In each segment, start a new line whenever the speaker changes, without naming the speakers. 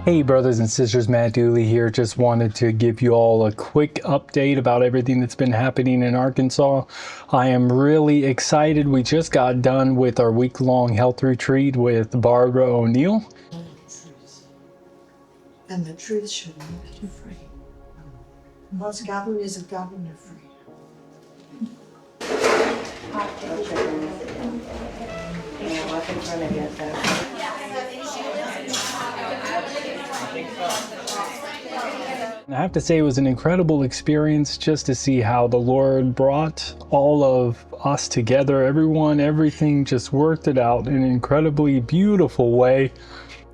Hey brothers and sisters, Matt Dooley here. Just wanted to give you all a quick update about everything that's been happening in Arkansas. I am really excited. We just got done with our week-long health retreat with Barbara O'Neill.
And the truth shall make you free. God's gathering is a gathering of free.
I have to say it was an incredible experience just to see how the Lord brought all of us together. Everything just worked it out in an incredibly beautiful way.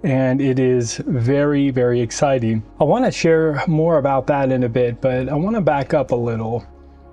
And it is very, very exciting. I want to share more about that in a bit, but I want to back up a little.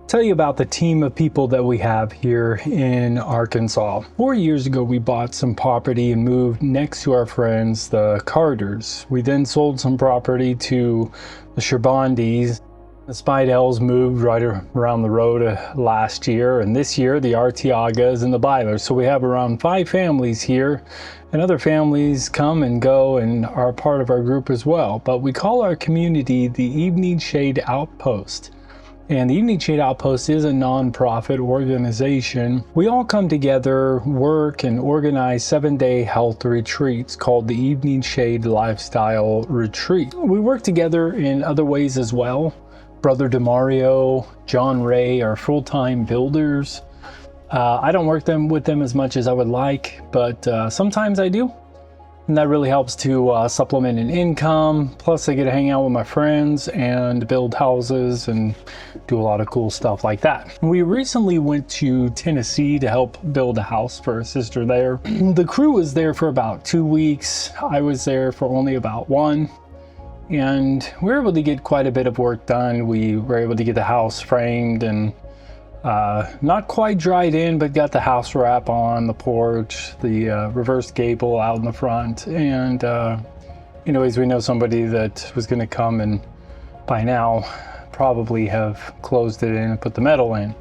Tell you about the team of people that we have here in Arkansas. 4 years ago, we bought some property and moved next to our friends, the Carters. We then sold some property to the Sherbondis. The Spidels moved right around the road last year, and this year the Artiagas and the Bylers. So we have around 5 families here, and other families come and go and are part of our group as well. But we call our community the Evening Shade Outpost. And the Evening Shade Outpost is a non-profit organization. We all come together, work, and organize 7-day health retreats called the Evening Shade Lifestyle Retreat. We work together in other ways as well. Brother DeMario, John Ray are full-time builders. I don't work with them as much as I would like, but sometimes I do. And that really helps to supplement an income. Plus I get to hang out with my friends and build houses and do a lot of cool stuff like that. We recently went to Tennessee to help build a house for a sister there. The crew was there for about 2 weeks. I was there for only about 1. And we were able to get quite a bit of work done. We were able to get the house framed and not quite dried in, but got the house wrap on the porch, the reverse gable out in the front. And anyways, we know somebody that was going to come and by now probably have closed it in and put the metal in.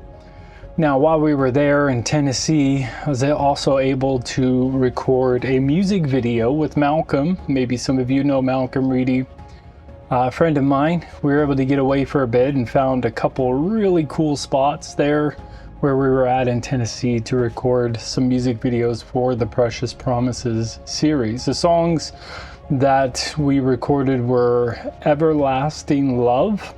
Now, while we were there in Tennessee, I was also able to record a music video with Malcolm. Maybe some of you know Malcolm Reedy. A friend of mine. We were able to get away for a bit and found a couple really cool spots there where we were at in Tennessee to record some music videos for the Precious Promises series. The songs that we recorded were Everlasting Love.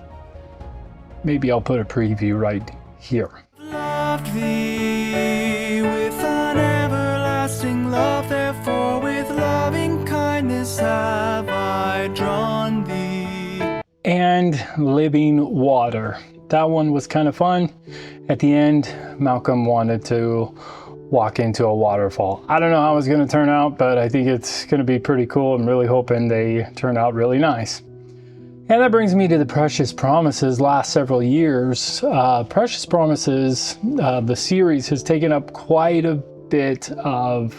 Maybe I'll put a preview right here.
Loved thee with an everlasting love, therefore with loving kindness have I drawn thee.
And Living Water. That one was kind of fun. At the end, Malcolm wanted to walk into a waterfall. I don't know how it's going to turn out, but I think it's going to be pretty cool. I'm really hoping they turn out really nice. And that brings me to the Precious Promises. Last several years, Precious Promises, the series has taken up quite a bit of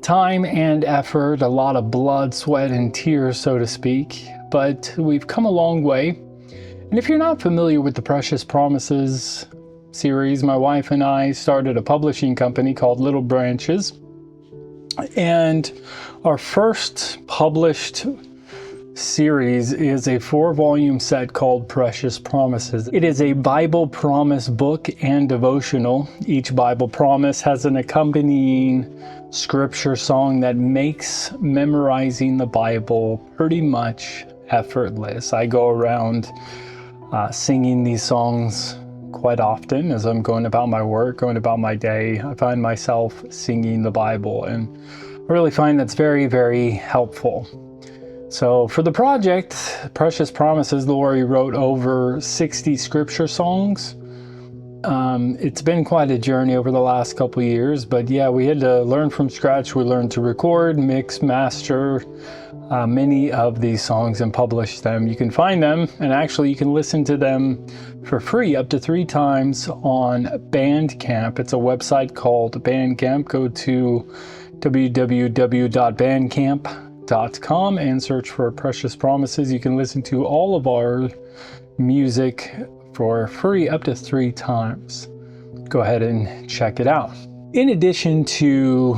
time and effort, a lot of blood, sweat, and tears, so to speak. But we've come a long way. And if you're not familiar with the Precious Promises series, my wife and I started a publishing company called Little Branches. And our first published series is a 4-volume set called Precious Promises. It is a Bible promise book and devotional. Each Bible promise has an accompanying scripture song that makes memorizing the Bible pretty much effortless. I go around singing these songs quite often as I'm going about my work, going about my day. I find myself singing the Bible, and I really find that's very, very helpful. So for the project, Precious Promises, Lori wrote over 60 scripture songs. It's been quite a journey over the last couple of years, but yeah, we had to learn from scratch. We learned to record, mix, master many of these songs and publish them. You can find them, and actually you can listen to them for free up to 3 times on Bandcamp. It's a website called Bandcamp. Go to www.bandcamp.com and search for Precious Promises. You can listen to all of our music for free up to 3 times. Go ahead and check it out. In addition to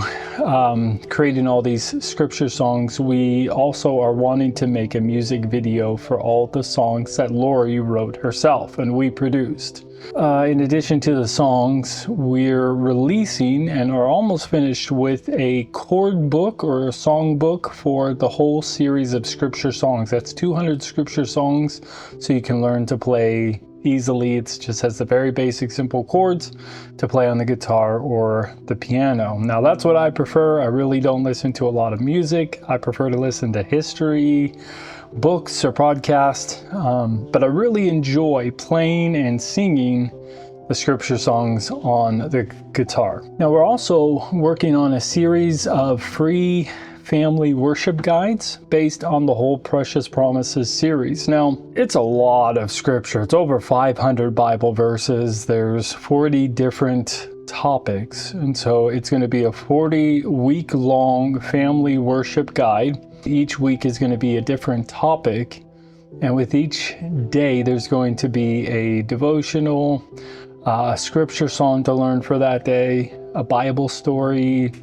creating all these scripture songs, we also are wanting to make a music video for all the songs that Lori wrote herself and we produced. In addition to the songs, we're releasing and are almost finished with a chord book or a song book for the whole series of scripture songs. That's 200 scripture songs, so you can learn to play easily. It just has the very basic simple chords to play on the guitar or the piano. Now that's what I prefer. I really don't listen to a lot of music. I prefer to listen to history, books, or podcasts, but I really enjoy playing and singing the scripture songs on the guitar. Now we're also working on a series of free family worship guides based on the whole Precious Promises series. Now, it's a lot of scripture. It's over 500 Bible verses. There's 40 different topics. And so it's going to be a 40-week-long family worship guide. Each week is going to be a different topic. And with each day, there's going to be a devotional, a scripture song to learn for that day, a Bible story,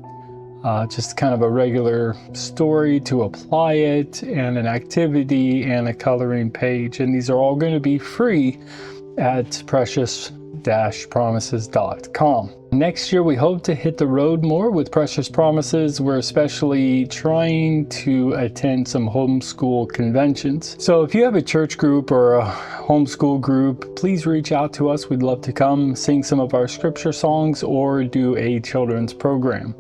just kind of a regular story to apply it, and an activity and a coloring page. And these are all going to be free at precious-promises.com. Next year, we hope to hit the road more with Precious Promises. We're especially trying to attend some homeschool conventions. So if you have a church group or a homeschool group, please reach out to us. We'd love to come sing some of our scripture songs or do a children's program.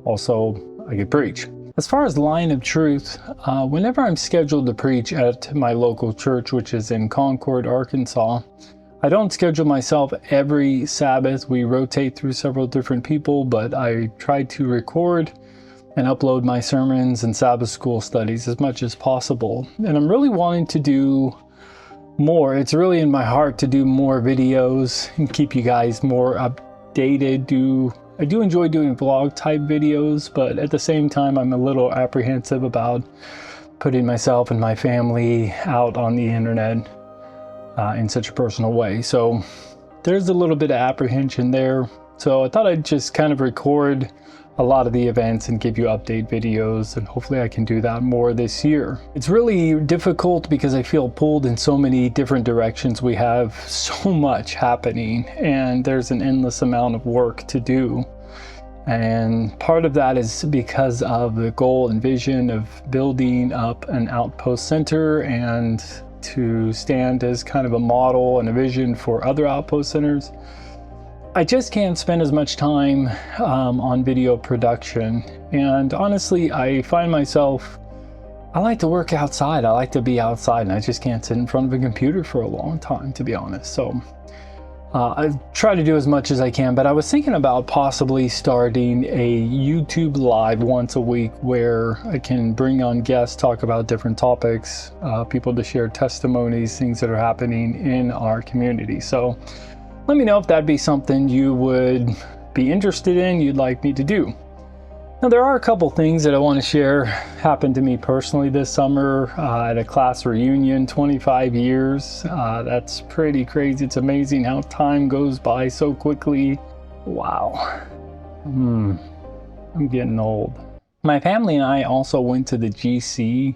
Also, I could preach. As far as Line of Truth, whenever I'm scheduled to preach at my local church, which is in Concord, Arkansas, I don't schedule myself every Sabbath. We rotate through several different people, but I try to record and upload my sermons and Sabbath school studies as much as possible. And I'm really wanting to do more. It's really in my heart to do more videos and keep you guys more updated. I do enjoy doing vlog type videos, but at the same time, I'm a little apprehensive about putting myself and my family out on the internet in such a personal way. So there's a little bit of apprehension there. So I thought I'd just kind of record a lot of the events and give you update videos, and hopefully I can do that more this year. It's really difficult because I feel pulled in so many different directions. We have so much happening and there's an endless amount of work to do. And part of that is because of the goal and vision of building up an outpost center and to stand as kind of a model and a vision for other outpost centers. I just can't spend as much time on video production. And honestly, I find myself, I like to work outside. I like to be outside, and I just can't sit in front of a computer for a long time, to be honest. So I try to do as much as I can, but I was thinking about possibly starting a YouTube live once a week where I can bring on guests, talk about different topics, people to share testimonies, things that are happening in our community. So let me know if that'd be something you would be interested in, you'd like me to do. Now, there are a couple things that I want to share happened to me personally this summer at a class reunion, 25 years. That's pretty crazy. It's amazing how time goes by so quickly. Wow. I'm getting old. My family and I also went to the GC.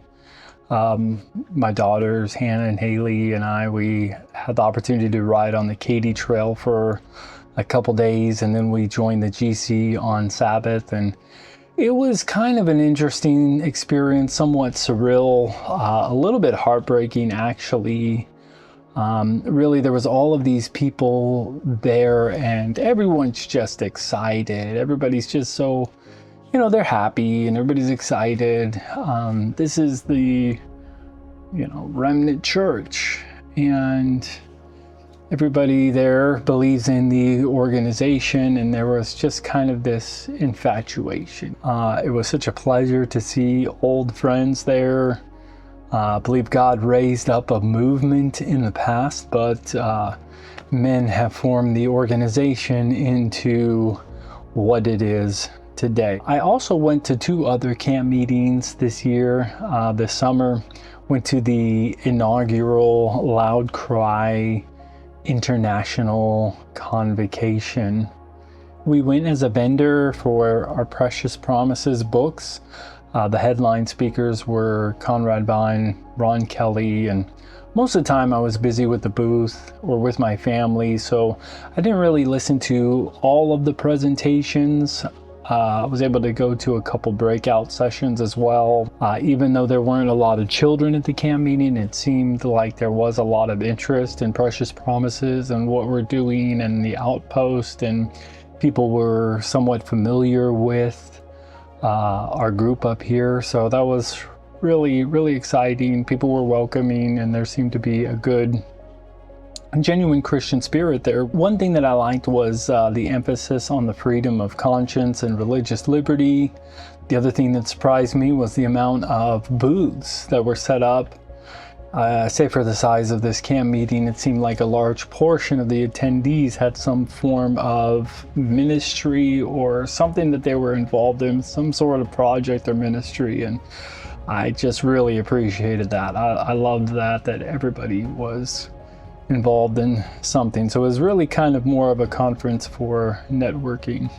My daughters, Hannah and Haley, and we had the opportunity to ride on the Katy Trail for a couple days, and then we joined the GC on Sabbath, and it was kind of an interesting experience, somewhat surreal, a little bit heartbreaking actually. Really, there was all of these people there, and everyone's just excited. Everybody's just so, they're happy and everybody's excited. This is the, remnant church, and everybody there believes in the organization, and there was just kind of this infatuation. It was such a pleasure to see old friends there. I believe God raised up a movement in the past, but men have formed the organization into what it is today. I also went to 2 other camp meetings this year, this summer. Went to the inaugural Loud Cry International Convocation We went as a vendor for our Precious Promises books. The headline speakers were Conrad Vine, Ron Kelly, and most of the time I was busy with the booth or with my family, so I didn't really listen to all of the presentations. I was able to go to a couple breakout sessions as well. Even though there weren't a lot of children at the camp meeting, it seemed like there was a lot of interest in Precious Promises and what we're doing and the outpost, and people were somewhat familiar with our group up here. So that was really, really exciting. People were welcoming, and there seemed to be a good, genuine Christian spirit there. One thing that I liked was the emphasis on the freedom of conscience and religious liberty. The other thing that surprised me was the amount of booths that were set up. Say for the size of this camp meeting, it seemed like a large portion of the attendees had some form of ministry or something that they were involved in, some sort of project or ministry, and I just really appreciated that. I loved that everybody was involved in something. So it was really kind of more of a conference for networking.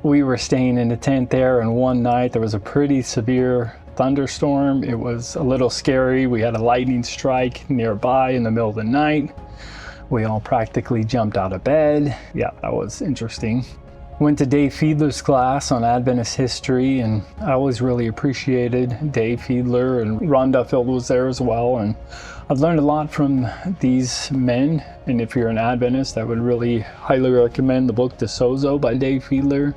We were staying in a tent there, and one night there was a pretty severe thunderstorm. It was a little scary. We had a lightning strike nearby in the middle of the night. We all practically jumped out of bed. Yeah, that was interesting. Went to Dave Fiedler's class on Adventist history, and I always really appreciated Dave Fiedler, and Ron Duffield was there as well, and I've learned a lot from these men. And if you're an Adventist, I would really highly recommend the book De Sozo by Dave Fiedler.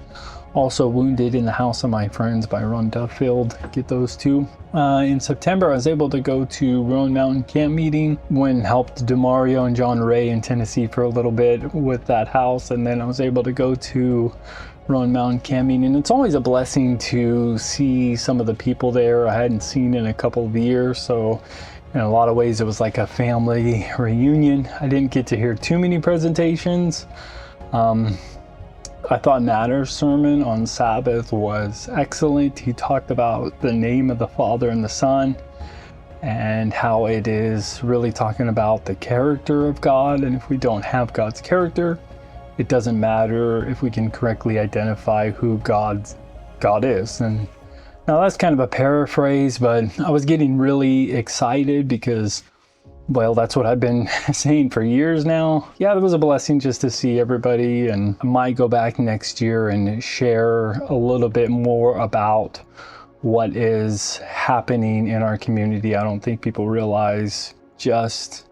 Also Wounded in the House of My Friends by Ron Duffield. Get those two. In September, I was able to go to Roan Mountain Camp Meeting, when helped DeMario and John Ray in Tennessee for a little bit with that house. And then I was able to go to Roan Mountain Camp Meeting. And it's always a blessing to see some of the people there I hadn't seen in a couple of years. So in a lot of ways, it was like a family reunion. I didn't get to hear too many presentations. I thought Natter's sermon on Sabbath was excellent. He talked about the name of the Father and the Son, and how it is really talking about the character of God. And if we don't have God's character, it doesn't matter if we can correctly identify who God is. And now that's kind of a paraphrase, but I was getting really excited because, well, that's what I've been saying for years now. Yeah, it was a blessing just to see everybody, and I might go back next year and share a little bit more about what is happening in our community. I don't think people realize just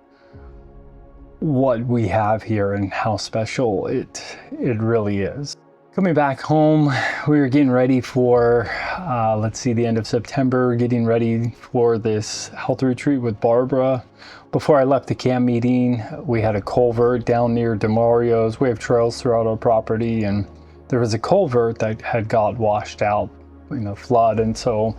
what we have here and how special it really is. Coming back home, we were getting ready for, the end of September, getting ready for this health retreat with Barbara. Before I left the camp meeting, we had a culvert down near DeMario's. We have trails throughout our property, and there was a culvert that had got washed out in a flood, and so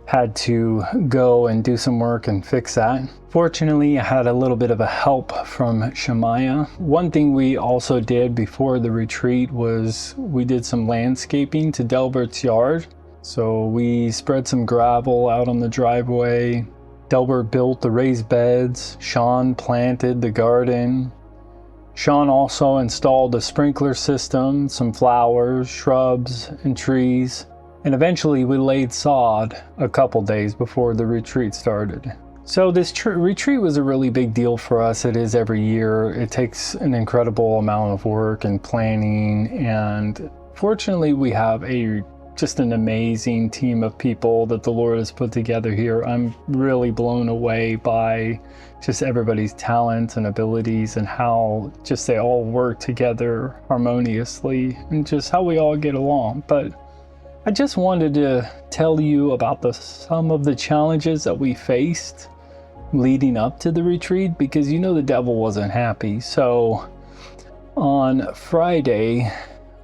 had to go and do some work and fix that. Fortunately, I had a little bit of a help from Shemaiah. One thing we also did before the retreat was we did some landscaping to Delbert's yard. So we spread some gravel out on the driveway. Delbert built the raised beds. Sean planted the garden. Sean also installed a sprinkler system, some flowers, shrubs, and trees. And eventually we laid sod a couple days before the retreat started. So this retreat was a really big deal for us. It is every year. It takes an incredible amount of work and planning. And fortunately, we have just an amazing team of people that the Lord has put together here. I'm really blown away by just everybody's talents and abilities, and how just they all work together harmoniously, and just how we all get along. But I just wanted to tell you about some of the challenges that we faced leading up to the retreat, because the devil wasn't happy. So on Friday,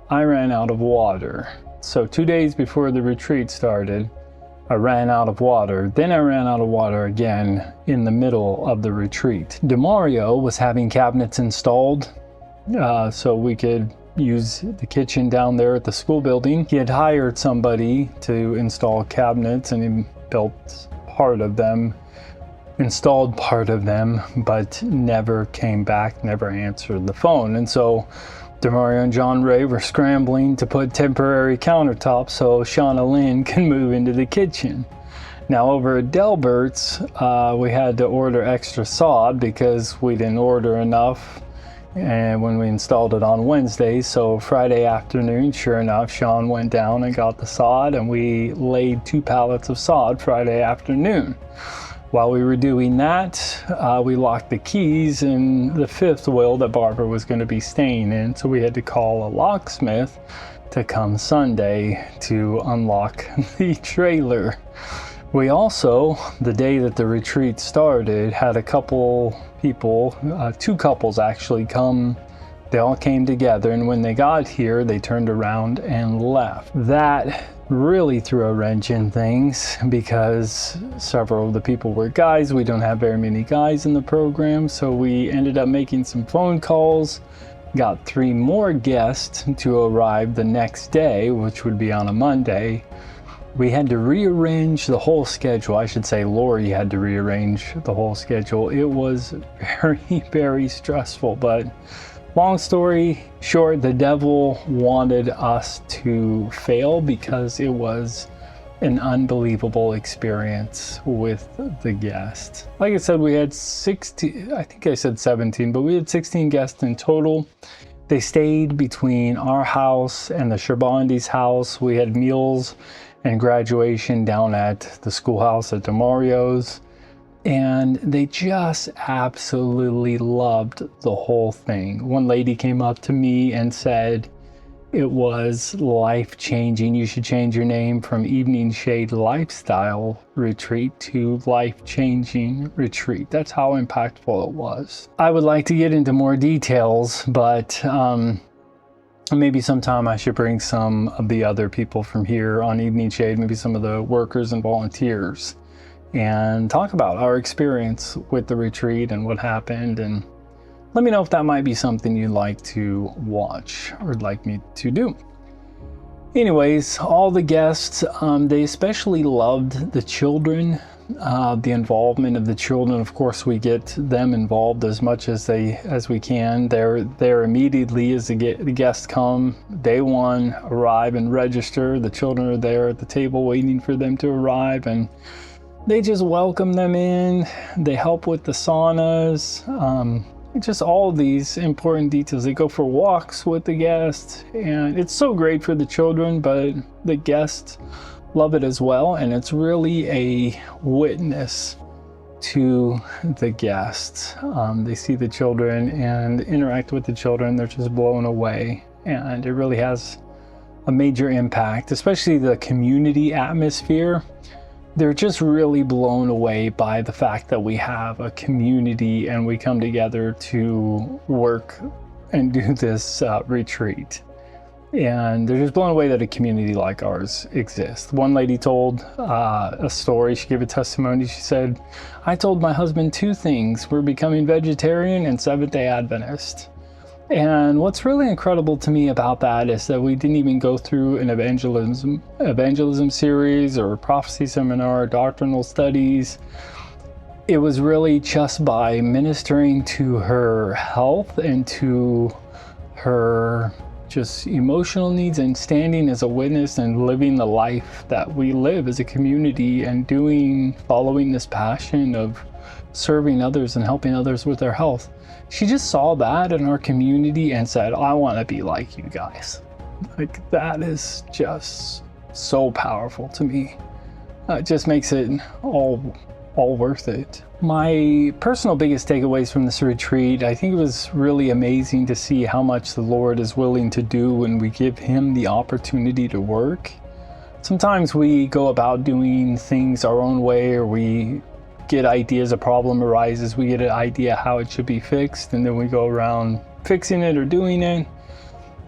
I ran out of water. So 2 days before the retreat started, I ran out of water. Then I ran out of water again in the middle of the retreat. DeMario was having cabinets installed so we could use the kitchen down there at the school building. He had hired somebody to install cabinets, and he built part of them, installed part of them, but never came back, never answered the phone. And so Demario and John Ray were scrambling to put temporary countertops so Shauna Lynn can move into the kitchen. Now over at Delbert's, we had to order extra sod because we didn't order enough and when we installed it on Wednesday. So Friday afternoon, sure enough, Sean went down and got the sod, and we laid 2 pallets of sod Friday afternoon. While we were doing that, we locked the keys in the 5th wheel that Barbara was going to be staying in, so we had to call a locksmith to come Sunday to unlock the trailer. We also, the day that the retreat started, had a couple people, 2 couples actually come. They all came together, and when they got here, they turned around and left. That really threw a wrench in things because several of the people were guys. We don't have very many guys in the program, so we ended up making some phone calls, got 3 more guests to arrive the next day, which would be on a Monday. We had to rearrange the whole schedule. I should say Lori had to rearrange the whole schedule. It was very, very stressful, but long story short, the devil wanted us to fail because it was an unbelievable experience with the guests. Like I said, we had 16, I think I said 17, but we had 16 guests in total. They stayed between our house and the Sherbandis' house. We had meals and graduation down at the schoolhouse at Demario's. And they just absolutely loved the whole thing. One lady came up to me and said it was life-changing. You should change your name from Evening Shade Lifestyle Retreat to Life-Changing Retreat. That's how impactful it was. I would like to get into more details, but maybe sometime I should bring some of the other people from here on Evening Shade, maybe some of the workers and volunteers, and talk about our experience with the retreat and what happened, and let me know if that might be something you'd like to watch or would like me to do. Anyways, all the guests, they especially loved the children, the involvement of the children. Of course, we get them involved as much as we can. They're there immediately as the guests come. Day 1, arrive and register. The children are there at the table waiting for them to arrive, and they just welcome them in. They help with the saunas, just all these important details. They go for walks with the guests, and it's so great for the children, but the guests love it as well. And it's really a witness to the guests. They see the children and interact with the children. They're just blown away, and it really has a major impact, especially the community atmosphere. They're just really blown away by the fact that we have a community and we come together to work and do this retreat. And they're just blown away that a community like ours exists. One lady told a story. She gave a testimony. She said, "I told my husband 2 things. We're becoming vegetarian and Seventh-day Adventist." And what's really incredible to me about that is that we didn't even go through an evangelism series or a prophecy seminar, doctrinal studies. It was really just by ministering to her health and to her just emotional needs and standing as a witness and living the life that we live as a community and following this passion of serving others and helping others with their health. She just saw that in our community and said, "I want to be like you guys." Like, that is just so powerful to me. It just makes it all worth it. My personal biggest takeaways from this retreat, I think it was really amazing to see how much the Lord is willing to do when we give Him the opportunity to work. Sometimes we go about doing things our own way, or we get ideas, a problem arises, we get an idea how it should be fixed, and then we go around fixing it or doing it.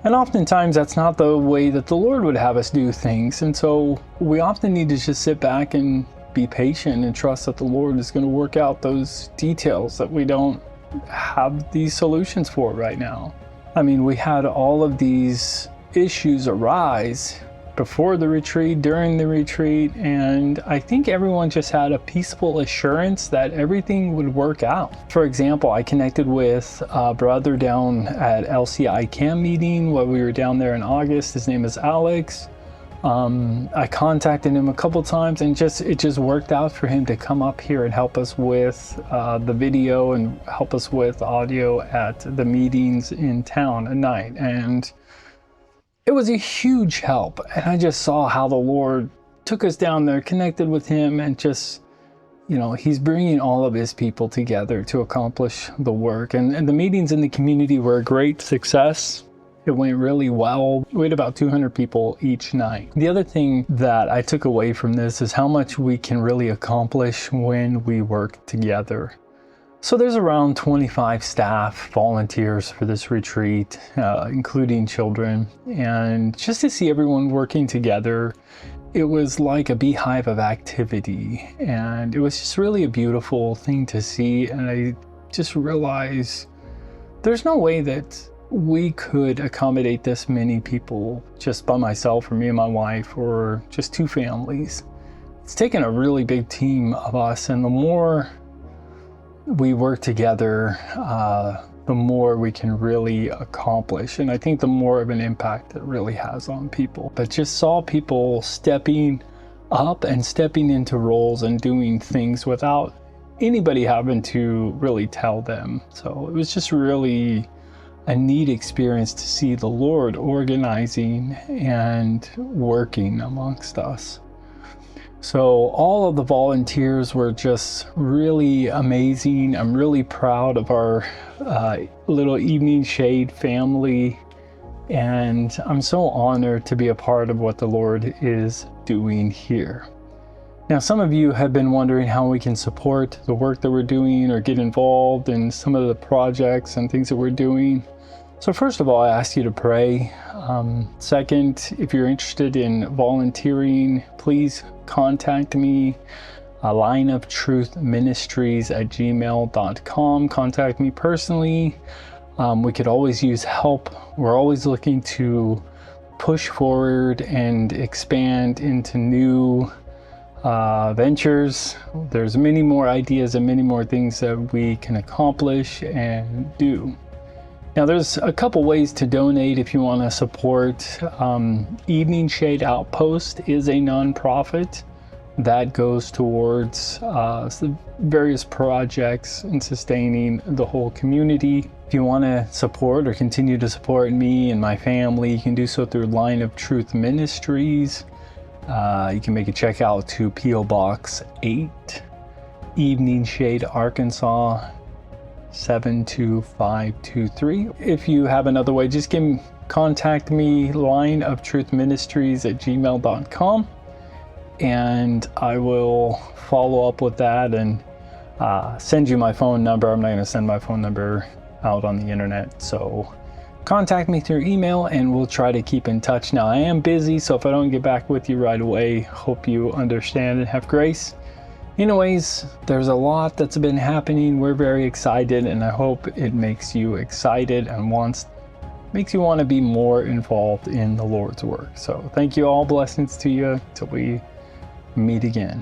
And oftentimes that's not the way that the Lord would have us do things. And so we often need to just sit back and be patient and trust that the Lord is going to work out those details that we don't have these solutions for right now. I mean, we had all of these issues arise before the retreat, during the retreat, and I think everyone just had a peaceful assurance that everything would work out. For example, I connected with a brother down at LCI camp meeting while we were down there in August. His name is Alex. I contacted him a couple times, and it just worked out for him to come up here and help us with the video and help us with audio at the meetings in town at night. And it was a huge help. And I just saw how the Lord took us down there, connected with him, and just, you know, he's bringing all of his people together to accomplish the work. And the meetings in the community were a great success. It went really well. We had about 200 people each night. The other thing that I took away from this is how much we can really accomplish when we work together. So there's around 25 staff, volunteers for this retreat, including children. And just to see everyone working together, it was like a beehive of activity. And it was just really a beautiful thing to see. And I just realized there's no way that we could accommodate this many people just by myself, or me and my wife, or just two families. It's taken a really big team of us, and the more we work together, the more we can really accomplish. And I think the more of an impact it really has on people. But just saw people stepping up and stepping into roles and doing things without anybody having to really tell them. So it was just really a neat experience to see the Lord organizing and working amongst us. So all of the volunteers were just really amazing. I'm really proud of our little Evening Shade family, and I'm so honored to be a part of what the Lord is doing here. Now, some of you have been wondering how we can support the work that we're doing or get involved in some of the projects and things that we're doing. So first of all, I ask you to pray. Second, if you're interested in volunteering, please contact me, Line of Truth Ministries at gmail.com. Contact me personally. We could always use help. We're always looking to push forward and expand into new ventures. There's many more ideas and many more things that we can accomplish and do. Now, there's a couple ways to donate if you want to support. Evening Shade Outpost is a nonprofit that goes towards various projects and sustaining the whole community. If you want to support or continue to support me and my family, you can do so through Line of Truth Ministries. You can make a check out to P.O. Box 8, Evening Shade, Arkansas 72523. If you have another way, just contact me, Line of Truth Ministries at gmail.com, and I will follow up with that and send you my phone number. I'm not going to send my phone number out on the internet, so contact me through email and we'll try to keep in touch. Now, I am busy, so if I don't get back with you right away, hope you understand and have grace. Anyways, there's a lot that's been happening. We're very excited, and I hope it makes you excited and makes you want to be more involved in the Lord's work. So thank you all. Blessings to you till we meet again.